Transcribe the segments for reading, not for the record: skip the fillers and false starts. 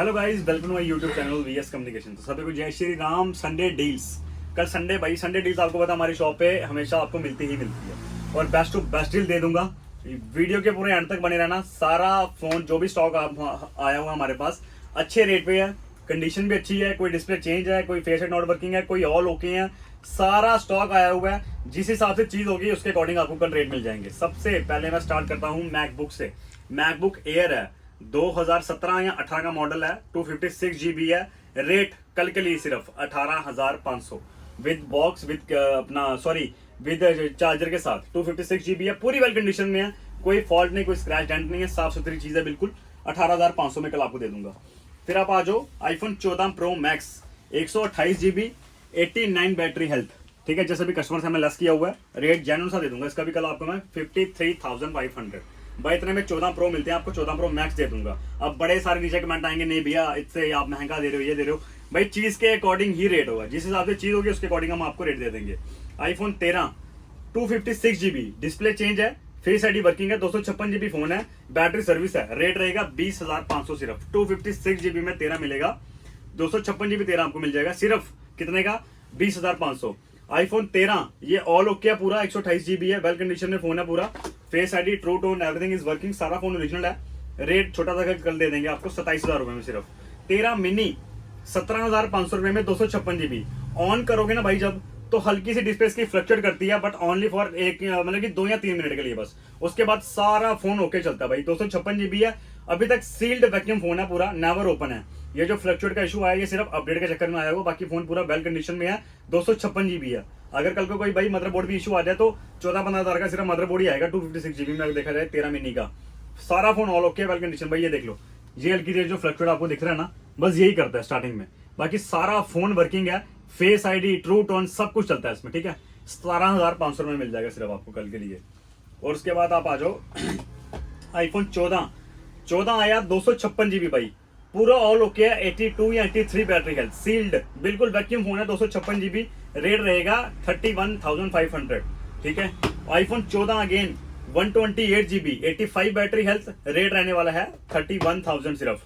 Hello guys, welcome to my YouTube channel VS communication. तो सभी को जय श्री राम। संडे डील्स, कल संडे भाई, संडे डील्स आपको पता हमारी शॉप पे हमेशा आपको मिलती ही मिलती है और बेस्ट टू बेस्ट डील दे दूंगा। वीडियो के पूरे एंड तक बने रहना। सारा फोन जो भी स्टॉक आया हुआ हमारे पास अच्छे रेट पे है, कंडीशन भी अच्छी है, कोई डिस्प्ले चेंज है, कोई फेस नॉट वर्किंग है, कोई ऑल ओके है, सारा स्टॉक आया हुआ है। जिस हिसाब से चीज होगी उसके अकॉर्डिंग आपको कल रेट मिल जाएंगे। सबसे पहले मैं स्टार्ट करता हूँ मैकबुक से। मैकबुक एयर है, 2017 या 18 का मॉडल है, 256 GB है। रेट कल के लिए सिर्फ 18,500 विद बॉक्स, विद अपना सॉरी विद चार्जर के साथ। 256 GB है, पूरी वेल कंडीशन में है, कोई फॉल्ट नहीं, कोई स्क्रैच डेंट नहीं है, साफ सुथरी चीज है बिल्कुल। 18,500 में कल आपको दे दूंगा। फिर आप आ जाओ iPhone 14 pro max, 128 GB, 89 battery health. ठीक है, जैसे भी कस्टमर से हमें लेस किया हुआ है, रेट जेन्युइन सा दे दूंगा। इसका भी कल आपको मैं 53,500 भाई, इतने में 14 प्रो मिलते हैं आपको, 14 प्रो मैक्स दे दूंगा। अब बड़े सारे नीचे कमेंट आएंगे, नहीं भैया इससे आप महंगा दे रहे हो, ये दे रहे हो। भाई चीज के अकॉर्डिंग ही रेट होगा, जिस हिसाब से चीज होगी उसके अकॉर्डिंग हम आपको रेट दे देंगे। आईफोन 13 256 GB, डिस्प्ले चेंज है, फेस आईडी वर्किंग है, 256 GB फोन है, बैटरी सर्विस है। रेट रहेगा 20,500 सिर्फ। 256 GB में 13 मिलेगा, 256 GB 13 आपको मिल जाएगा सिर्फ कितने का? 20,500। आईफोन 13 ये ऑल ओके है पूरा, 128 GB है, वेल कंडीशन में फोन है पूरा, face ID, true tone, everything is working, सारा फोन ओरिजिनल है। रेट छोटा सा कल दे देंगे आपको 27,000 रुपए में सिर्फ। 13 मिनी 17,500 रुपए में, 256 GB। ऑन करोगे ना भाई जब, तो हल्की सी डिस्प्ले की फ्लक्चुएट करती है, बट ओनली फॉर एक मतलब कि 2 या 3 मिनट के लिए बस। उसके बाद सारा फोन ओके चलता है भाई। 256 GB है, अभी तक सील्ड वैक्यूम फोन है पूरा, नेवर ओपन है। ये जो फ्लक्चुएट का इशू आया ये सिर्फ अपडेट के चक्कर में आया हुआ, बाकी फोन पूरा वेल कंडीशन में है। 256 GB है। अगर कल को कोई भाई मदरबोर्ड भी इशू आ जाए तो 14-15 हज़ार का सिर्फ मदरबोर्ड ही आएगा। 256 GB में देखा जाए 13 मिनी का सारा phone all okay well condition. भाई ये देख लो, ये हल्की जो फ्लक्चुएट आपको दिख रहा है ना, बस यही करता है स्टार्टिंग में, बाकी सारा फोन वर्किंग है, फेस आईडी, ट्रू टोन सब कुछ चलता है इसमें। ठीक है, 17,500 में मिल जाएगा सिर्फ आपको कल के लिए। और उसके बाद आप आ जाओ आईफोन 14 आया, 256 GB भाई, पूरा ऑल ओके है, 82 या 83 बैटरी हेल्थ, सील्ड बिल्कुल वैक्यूम फोन है, 256 GB। रेट रहेगा 31,500। ठीक है, iPhone 14 again 128 GB, 85 battery health, rate रहने वाला है 31,000 सिर्फ।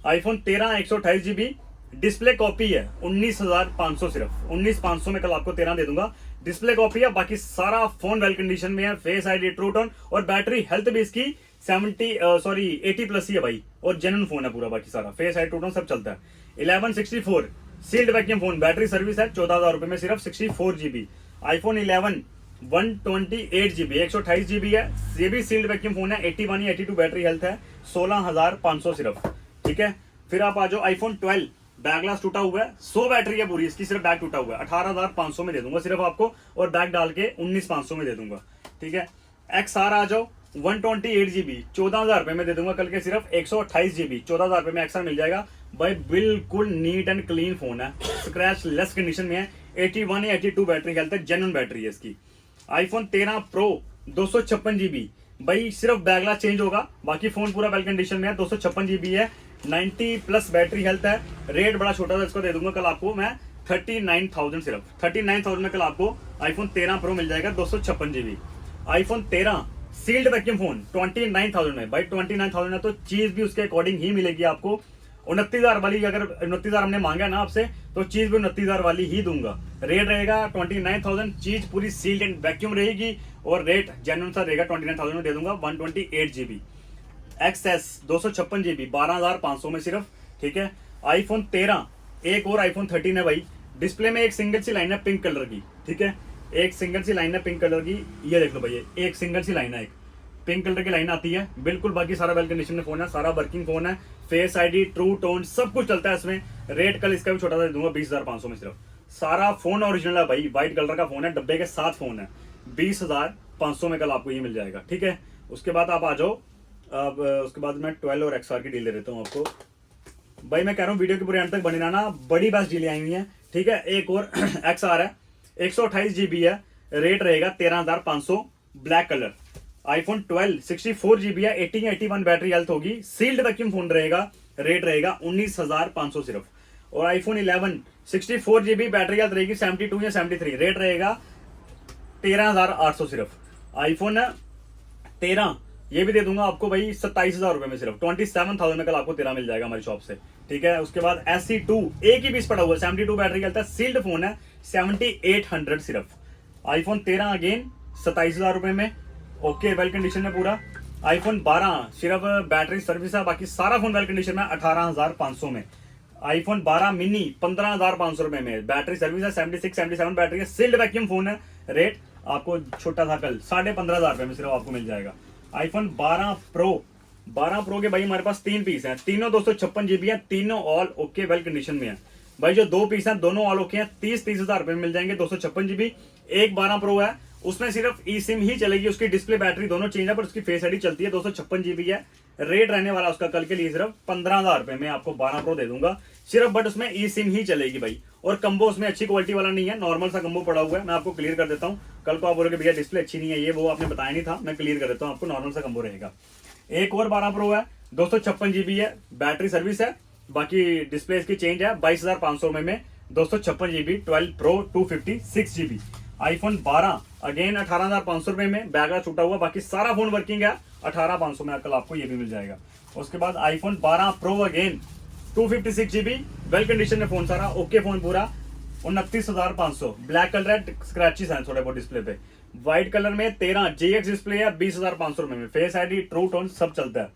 आईफोन 13 128 GB, डिस्प्ले कॉपी है, 19,500 सिर्फ। 19,500 में कल आपको 13 दे दूंगा। डिस्प्ले कॉपी है, बाकी सारा फोन वेल कंडीशन में है, फेस आईडी, ट्रू टोन, और बैटरी हेल्थ भी इसकी 80 प्लस ही है भाई, और जेन्युइन फोन है पूरा, बाकी सारा फेस आईडी, ट्रू टोन सब चलता है। 1164 sealed vacuum phone, battery service है, 14,000 रुपए में सिर्फ, 64 GB। आईफोन 11 128 GB, 128 GB है, ये भी सील्ड वैक्यूम फोन है, 81 या 82 बैटरी हेल्थ है, 16,500 सिर्फ। ठीक है, फिर आप आ जाओ आईफोन 12, बैक ग्लास टूटा हुआ है, 100 बैटरी है पूरी इसकी, सिर्फ बैक टूटा हुआ है, 18,500 में दे दूंगा सिर्फ आपको, और बैक डाल के 19,500 में दे दूंगा। ठीक है, XR आ जाओ, 128 GB, 14,000 रुपए में दे दूंगा कल के सिर्फ। 128 GB, 14,000 रुपए में XR मिल जाएगा भाई, बिल्कुल नीट एंड क्लीन फोन है, स्क्रैच लेस कंडीशन में है, 81 या 82 बैटरी हेल्थ है, जेन्युइन बैटरी है इसकी। आईफोन 13 प्रो 256 GB भाई, सिर्फ बैक ग्लास चेंज होगा, बाकी फोन पूरा वेल कंडीशन में है, 256 GB है, 90 प्लस बैटरी हेल्थ है। रेट बड़ा छोटा सा इसको दे दूंगा कल आपको मैं 39,000 सिर्फ। 39,000 में कल आपको आईफोन 13 प्रो मिल जाएगा, 256 GB। IPhone 13 sealed vacuum phone 29,000 में भाई, 29,000 में तो चीज भी उसके अकॉर्डिंग ही मिलेगी आपको। 29,000 वाली, अगर 29,000 हमने मांगा ना आपसे, तो चीज भी 29,000 वाली ही दूंगा। रेट रहेगा 29,000, चीज पूरी सील्ड एंड वैक्यूम रहेगी, और रेट जेन्युइन सा रहेगा, 29,000 में दे दूंगा। 128 GB XS 256 GB, 12,500 में सिर्फ। ठीक है, आईफोन 13, एक और आईफोन 13 है भाई, डिस्प्ले में एक सिंगल सी लाइन है पिंक कलर की। ठीक है, एक सिंगल सी लाइन है पिंक कलर की, ये देख लो भैया, एक सिंगल सी लाइन है, एक पिंक कलर की लाइन आती है बिल्कुल, बाकी सारा वेल कंडीशन में फोन है, सारा वर्किंग फोन है, फेस आईडी, ट्रू टोन सब कुछ चलता है इसमें। रेट कल इसका भी छोटा सा दे दूंगा, 20,500 में सिर्फ। सारा फोन ओरिजिनल है भाई, व्हाइट कलर का फोन है, डब्बे के साथ फोन है, 20,500 में कल आपको ये मिल जाएगा। ठीक है, उसके बाद आप आ जाओ, अब उसके बाद मैं 12 और XR की डील दे देता हूँ आपको। भाई मैं कह रहा हूँ वीडियो के पूरे एंड तक बने रहना, बड़ी बेस्ट डीलें आई हुई हैं। ठीक है, एक और XR है, 128 GB है, रेट रहेगा 13,500, ब्लैक कलर। आईफोन 12 64 GB है, 80 या 81 बैटरी हेल्थ होगी, सील्ड वैक्यूम फोन रहेगा, रेट रहेगा 19,500 सिर्फ। और आईफोन 11 64 GB, बैटरी हेल्थ रहेगी 72 या 73, रेट रहेगा 13,800 सिर्फ। आईफोन 13 ये भी दे दूंगा आपको भाई 27,000 रुपए में, सिर्फ 27,000 में कल आपको तेरा मिल जाएगा हमारी शॉप से, ठीक है। उसके बाद SC2 एक ही पीस पड़ा हुआ है, 72 बैटरी का है, सील्ड फोन है, 7800 सिर्फ। आईफोन 13 अगेन 27,000 रुपए में, ओके वेल कंडीशन में पूरा। आईफोन 12 सिर्फ बैटरी सर्विस है, बाकी सारा फोन वेल कंडीशन में 18,500 में। आईफोन 12 मिनी 15,500 रुपए में, बैटरी सर्विस है, 76-77 बैटरी है, सील्ड वैक्यूम फोन है। रेट आपको छोटा था कल 15,500 रुपए में सिर्फ आपको मिल जाएगा। आईफोन 12 प्रो के भाई हमारे पास 3 पीस हैं, तीनों 256 GB है, तीनों ऑल ओके वेल कंडीशन में है भाई। जो 2 पीस हैं दोनों ऑल ओके हैं, 30,000 रुपए में मिल जाएंगे, 256 GB। एक 12 प्रो है, उसमें सिर्फ ई सिम ही चलेगी, उसकी डिस्प्ले बैटरी दोनों चेंज है, पर उसकी फेस आईडी चलती है, 256 GB है। रेट रहने वाला उसका कल के लिए सिर्फ 15,000 रुपए में आपको 12 प्रो दे दूंगा सिर्फ, बट उसमें ई सिम ही चलेगी भाई। और कम्बो उसमें अच्छी क्वालिटी वाला नहीं है, नॉर्मल सा कम्बो पड़ा हुआ है, मैं आपको क्लियर कर देता हूँ। कल को आप बोलोगे भैया डिस्प्ले अच्छी नहीं है, ये वो आपने बताया नहीं था, मैं क्लियर कर देता हूँ आपको, नॉर्मल सा कम्बो रहेगा। एक और 12 प्रो है, 256 GB है, बैटरी सर्विस है, बाकी डिस्प्ले इसकी चेंज है, 22,500 में 256 GB 12 pro 256 GB। IPhone 12 again 18,500 रुपए में, बैग छूटा हुआ, बाकी सारा फोन वर्किंग है, 18,500 में कल आपको ये भी मिल जाएगा। उसके बाद iPhone 12 pro again 256 GB well condition में फोन, सारा ओके फोन पूरा, 29,500। ब्लैक कलर है, स्क्रैचेस हैं थोड़े बहुत डिस्प्ले पे। व्हाइट कलर में 13 GX डिस्प्ले है, 20,500 रुपए में, फेस आईडी ट्रू टोन सब चलता है।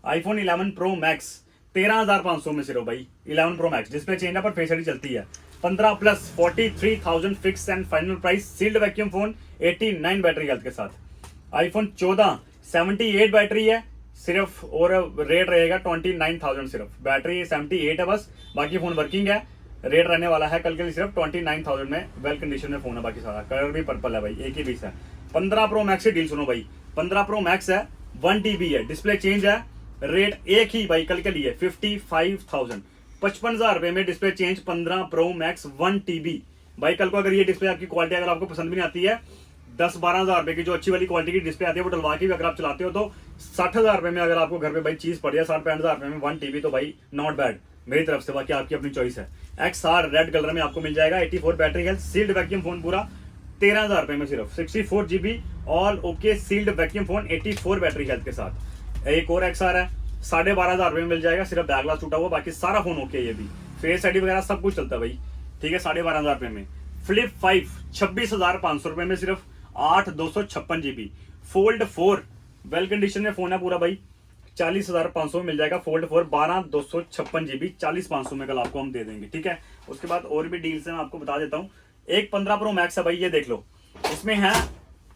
आईफोन 11 प्रो मैक्स 13,500 में सिर्फ भाई, 11 प्रो मैक्स डिस्प्ले चेंज है पर फेस आईडी चलती है। 15 plus 43,000 fix and final price, sealed vacuum phone, 89 battery health के साथ। आईफोन 14 78 बैटरी है सिर्फ, और रेट रहेगा 29,000 सिर्फ, बैटरी 78 है बस, बाकी फोन वर्किंग है। रेट रहने वाला है कल के लिए सिर्फ 29,000 में, वेल कंडीशन में फोन है, बाकी सारा कलर भी पर्पल है भाई, एक ही पीस है। 15 प्रो मैक्स की डील सुनो भाई, 15 प्रो मैक्स है, 1 TB है, डिस्प्ले चेंज है, रेट एक ही भाई कल के लिए 55,000, 55,000 रुपए में display change, 15 pro max 1 TB भाई। कल को अगर ये डिस्प्ले आपकी क्वालिटी अगर आपको पसंद भी नहीं आती है, 10-12,000 रुपए की जो अच्छी वाली क्वालिटी की डिस्प्ले आती है वो डलवा के भी अगर आप चलाते हो तो 60,000 रुपए में अगर आपको घर पे भाई चीज पड़ जाए, 60-65,000 रुपए में 1 TB, तो भाई नॉट बैड मेरी तरफ से, बाकी आपकी अपनी चॉइस है। XR रेड कलर में आपको मिल जाएगा, 84 battery health, sealed vacuum phone पूरा, 13,000 रुपए में सिर्फ, 64 GB all okay sealed vacuum phone, 84 battery health के साथ। एक और XR है, 12,500 रुपए में मिल जाएगा, सिर्फ बैक ग्लास टूटा हुआ, बाकी सारा फोन ओके, ये भी फेस आईडी वगैरह सब कुछ चलता है भाई, ठीक है। 12,500 रुपए में। फ्लिप 5 26,500 रुपए में सिर्फ, 8 256 GB फोल्ड 4 वेल कंडीशन में फोन है पूरा भाई, 40,500 में मिल जाएगा। फोल्ड 4 12 256 GB 40,500 में कल आपको हम दे देंगे, ठीक है। उसके बाद और भी डील्स हैं, मैं आपको बता देता हूँ। एक 15 प्रो मैक्स है भाई, ये देख लो, इसमें है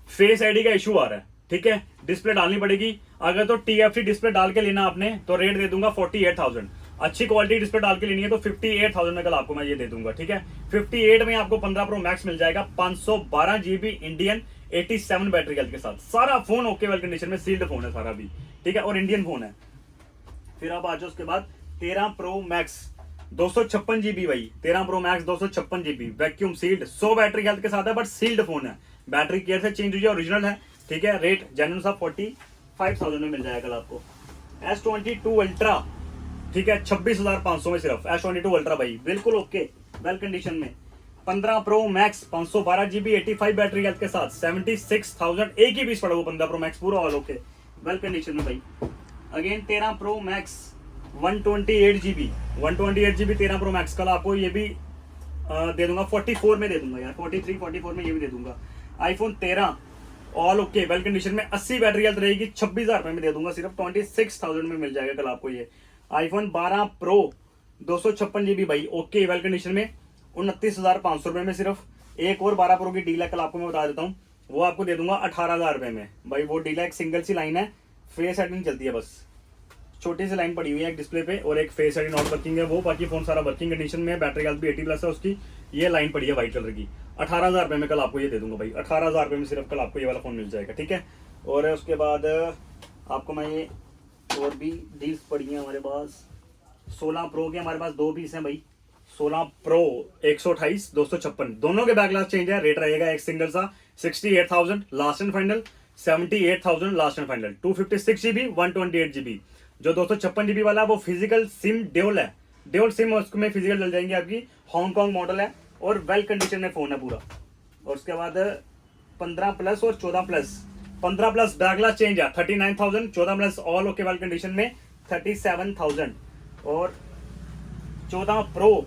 फेस आईडी का इशू आ रहा है, ठीक है, डिस्प्ले डालनी पड़ेगी। अगर तो TFT डिस्प्ले डाल के लेना आपने तो रेट दे दूंगा 48,000, अच्छी क्वालिटी डिस्प्ले डाल के लेनी है तो 58,000 में कल आपको मैं ये दे दूंगा, ठीक है। 58 में आपको 15 प्रो मैक्स मिल जाएगा, 512 GB इंडियन, 87 बैटरी हेल्थ के साथ, सारा फोन ओके वेल कंडीशन में, सील्ड फोन है सारा भी, ठीक है, और इंडियन फोन है। फिर आप आ जाओ उसके बाद 13 प्रो मैक्स 256 GB भाई, 13 pro max 256 GB vacuum sealed, 100 battery health के साथ है, बट सील्ड फोन है, बैटरी केयर से चेंज हुई है, ओरिजिनल है, ठीक है। रेट जेन्युइन सा 45,000 में मिल जाएगा कल आपको। S22 अल्ट्रा, ठीक है, 26,500 में सिर्फ, S22 अल्ट्रा भाई बिल्कुल ओके वेल कंडीशन में। 15 pro max 512 GB 85 battery health के साथ, 76,000, एक ही पीस पड़ा हुआ 15 प्रो मैक्स पूरा ऑल ओके वेल कंडीशन में भाई। Again 13 pro max 128 GB 13 pro max, कल आपको ये भी दे दूंगा, 44 में दे दूंगा यार, 43-44 में ये भी दे दूंगा। IPhone 13 all okay well condition में, 80 बैटरी हेल्थ रहेगी, 26,000 रुपए में दे दूंगा सिर्फ, 26,000 में मिल जाएगा कल आपको ये। आईफोन 12 प्रो 256 GB भाई ओके वेल कंडीशन में, 29,500 रुपए में सिर्फ। एक और 12 प्रो की डील है, कल आपको मैं बता देता हूँ, वो आपको दे दूंगा 18,000 रुपए में भाई। वो डील है, एक सिंगल सी लाइन है, फेस आईडी नहीं चलती है, बस छोटी सी लाइन पड़ी हुई है एक डिस्प्ले पे, और एक फेस आईडी नॉट वर्किंग है वो, बाकी फोन सारा वर्किंग कंडीशन में, बैटरी हेल्थ भी 80+ है उसकी। ये लाइन पड़ी है व्हाइट कलर की, 18,000 रुपए में कल आपको ये दे दूंगा भाई, 18,000 रुपए में सिर्फ कल आपको ये वाला फोन मिल जाएगा, ठीक है। और उसके बाद आपको मैं ये और भी डील्स पड़ी हैं हमारे पास। 16 प्रो के हमारे पास 2 पीस हैं भाई, 16 प्रो 128 256, दोनों के बैक ग्लास चेंज है। रेट रहेगा एक सिंगल सा 68,000 last and final, 78,000 last and final. 256 GB 128 GB। जो 256 GB वाला है वो फिजिकल सिम ड्यूल है, ड्यूल सिम उसमें फिजिकल डल जाएंगे आपकी, हांगकॉन्ग मॉडल है और वेल कंडीशन में फोन है पूरा। और उसके बाद 15 प्लस और 14 plus, 15 plus back glass change है 39,000, 14 plus all okay well condition में 37,000, और 14 प्रो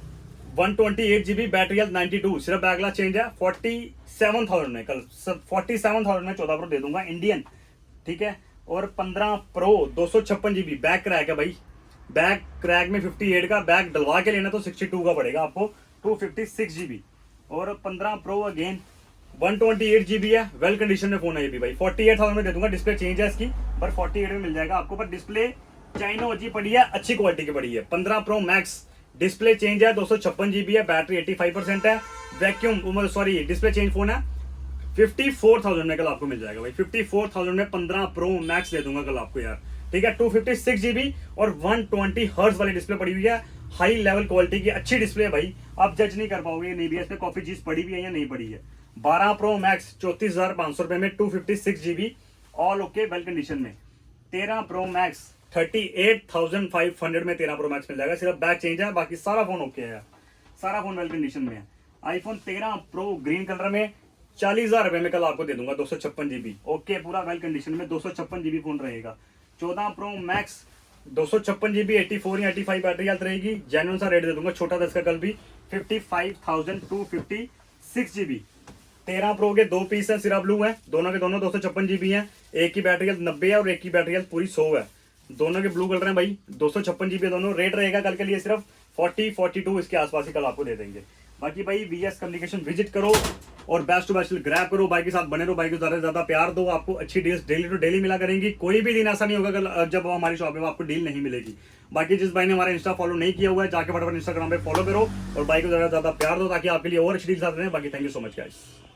128 GB बैटरी हेल्थ 92, सिर्फ बैक ग्लास चेंज है 47,000 में। कल 47,000 में 14 प्रो दे दूंगा इंडियन, ठीक है। और 15 प्रो 256 GB बैक क्रैक है भाई, बैक क्रैक में 58 का बैक डलवा के लेना तो 62 का पड़ेगा आपको, 256 GB। और 15 प्रो अगेन 128 GB है, वेल कंडीशन में फोन है ये भी भाई, 48,000 में दे दूंगा। डिस्प्ले चेंज है इसकी, पर 48 में मिल जाएगा आपको, पर डिस्प्ले चाइनो अच्छी पड़ी है, अच्छी क्वालिटी की पड़ी है। 15 प्रो मैक्स डिस्प्ले चेंज है, 256 GB है, बैटरी 85% है, vacuum sorry display change phone है, 54,000 में कल आपको मिल जाएगा भाई। 54,000 में 15 प्रो मैक्स दे दूंगा कल आपको यार, ठीक है। 256 GB और 120 हर्ट्ज वाली डिस्प्ले पड़ी हुई है, हाई लेवल क्वालिटी की अच्छी डिस्प्ले है भाई, आप जज नहीं कर पाओगे नहीं भी इसमें कॉफी चीज पड़ी भी है या नहीं पड़ी है। 12 प्रो मैक्स 34,500 रुपए में 256 GB all okay well condition में। 13 प्रो मैक्स 38,500 में 13 प्रो मैक्स मिल जाएगा, सिर्फ बैक चेंज है, बाकी सारा फोन ओके है, सारा फोन वेल कंडीशन में है। आईफोन 13 प्रो ग्रीन कलर में 40,000 रुपए में कल आपको दे दूंगा, 256 GB ओके पूरा वेल कंडीशन में, 256 GB फोन रहेगा। 14 प्रो मैक्स 256 GB 84 या 85 बैटरी हेल्थ रहेगी, जेन्युइन सा रेट दे दूंगा, छोटा 10 का कल भी 55,256 GB। 13 प्रो के 2 पीस है, सिरा ब्लू है, दोनों के दोनों 256 GB है, एक की बैटरी हेल्थ 90 है और एक की बैटरी हेल्थ पूरी 100 है, दोनों के ब्लू कलर है भाई, 256 GB दोनों। रेट रहेगा कल के लिए सिर्फ 40-42 इसके आसपास ही कल आपको दे देंगे। बाकी भाई VS कम्युनिकेशन विजिट करो और बेस्ट टू बेस्ट ग्रैब करो, भाई के साथ बने रहो, भाई को ज्यादा से ज्यादा प्यार दो, आपको अच्छी डील्स डेली टू डेली मिला करेंगी। कोई भी दिन ऐसा नहीं होगा कल जब हमारी शॉप में आपको डील नहीं मिलेगी। बाकी जिस भाई ने हमारा इंस्टा फॉलो नहीं किया हुआ है जाके फटाफट इंस्टाग्राम पे फॉलो करो और भाई को ज्यादा से ज्यादा प्यार दो ताकि आपके लिए और अच्छी डील्स आते हैं। बाकी thank you so much guys.